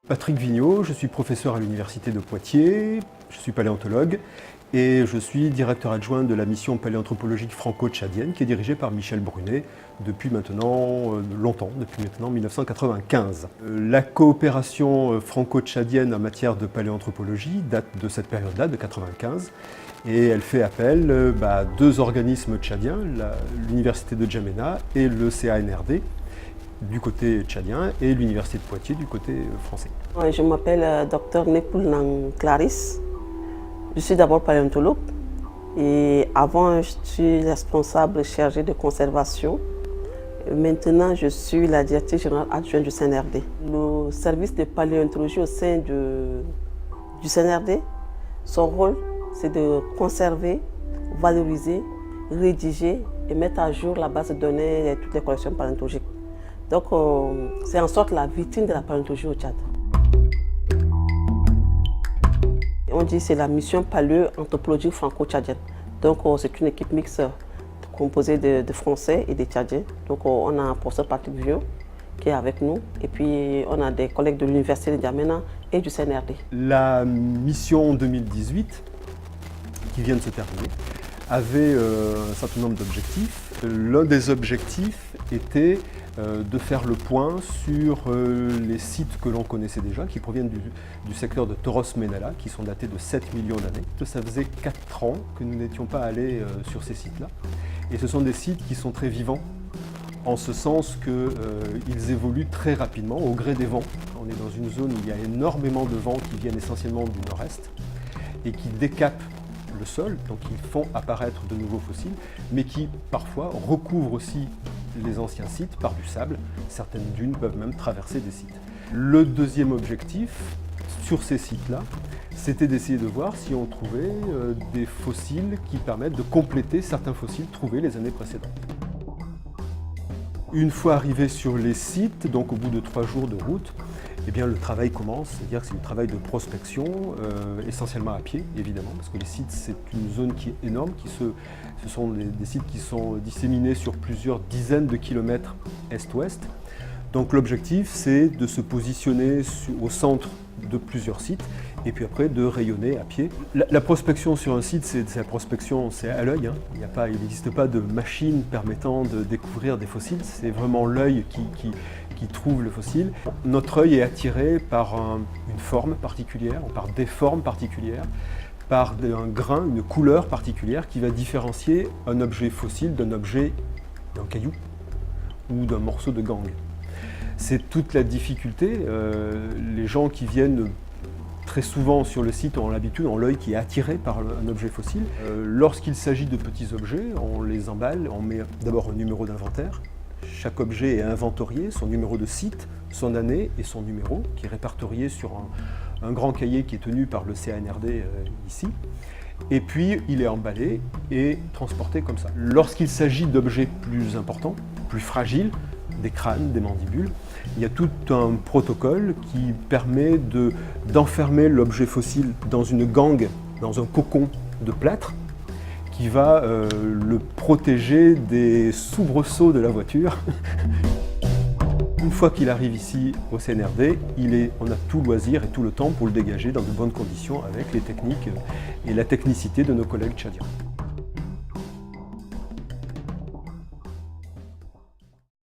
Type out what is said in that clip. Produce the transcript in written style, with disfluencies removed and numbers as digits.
Patrick Vigneault, je suis professeur à l'Université de Poitiers, je suis paléontologue et je suis directeur adjoint de la mission paléanthropologique franco-tchadienne qui est dirigée par Michel Brunet depuis maintenant longtemps, depuis maintenant 1995. La coopération franco-tchadienne en matière de paléanthropologie date de cette période-là, de 1995, et elle fait appel à deux organismes tchadiens, l'Université de N'Djamena et le CANRD, du côté tchadien et l'Université de Poitiers du côté français. Je m'appelle Dr Nepoulnang Clarisse. Je suis d'abord paléontologue et avant je suis responsable chargée de conservation. Maintenant je suis la directrice générale adjointe du CNRD. Le service de paléontologie au sein du CNRD, son rôle c'est de conserver, valoriser, rédiger et mettre à jour la base de données de toutes les collections paléontologiques. Donc, c'est en sorte la vitrine de la paléontologie au Tchad. On dit que c'est la mission paléoanthropologique franco-tchadienne. Donc, c'est une équipe mixte composée de Français et de Tchadiens. Donc, on a un professeur Patrick Vigneault qui est avec nous. Et puis, on a des collègues de l'Université de N'Djamena et du CNRD. La mission 2018, qui vient de se terminer, avait un certain nombre d'objectifs. L'un des objectifs était de faire le point sur les sites que l'on connaissait déjà, qui proviennent du secteur de Toros Menala, qui sont datés de 7 millions d'années. Ça faisait 4 ans que nous n'étions pas allés sur ces sites-là. Et ce sont des sites qui sont très vivants, en ce sens qu'ils évoluent très rapidement au gré des vents. On est dans une zone où il y a énormément de vents qui viennent essentiellement du nord-est et qui décapent le sol, donc ils font apparaître de nouveaux fossiles, mais qui parfois recouvrent aussi les anciens sites par du sable. Certaines dunes peuvent même traverser des sites. Le deuxième objectif sur ces sites-là, c'était d'essayer de voir si on trouvait des fossiles qui permettent de compléter certains fossiles trouvés les années précédentes. Une fois arrivé sur les sites, donc au bout de 3 jours de route, eh bien, le travail commence, c'est-à-dire que c'est du travail de prospection, essentiellement à pied, évidemment, parce que les sites, c'est une zone qui est énorme, ce sont des sites qui sont disséminés sur plusieurs dizaines de kilomètres est-ouest. Donc l'objectif, c'est de se positionner au centre de plusieurs sites, et puis après de rayonner à pied. La prospection sur un site, c'est la prospection, c'est à l'œil, hein. Il n'existe pas de machine permettant de découvrir des fossiles, c'est vraiment l'œil qui trouve le fossile. Notre œil est attiré par une forme particulière, par des formes particulières, par un grain, une couleur particulière qui va différencier un objet fossile d'un caillou ou d'un morceau de gangue. C'est toute la difficulté. Les gens qui viennent très souvent sur le site ont l'habitude, ont l'œil qui est attiré par un objet fossile. Lorsqu'il s'agit de petits objets, on les emballe, on met d'abord un numéro d'inventaire. Chaque objet est inventorié, son numéro de site, son année et son numéro, qui est répertorié sur un grand cahier qui est tenu par le CANRD ici. Et puis, il est emballé et transporté comme ça. Lorsqu'il s'agit d'objets plus importants, plus fragiles, des crânes, des mandibules, il y a tout un protocole qui permet d'enfermer l'objet fossile dans une gangue, dans un cocon de plâtre, qui va le protéger des soubresauts de la voiture. Une fois qu'il arrive ici au CNRD, on a tout loisir et tout le temps pour le dégager dans de bonnes conditions avec les techniques et la technicité de nos collègues tchadiens.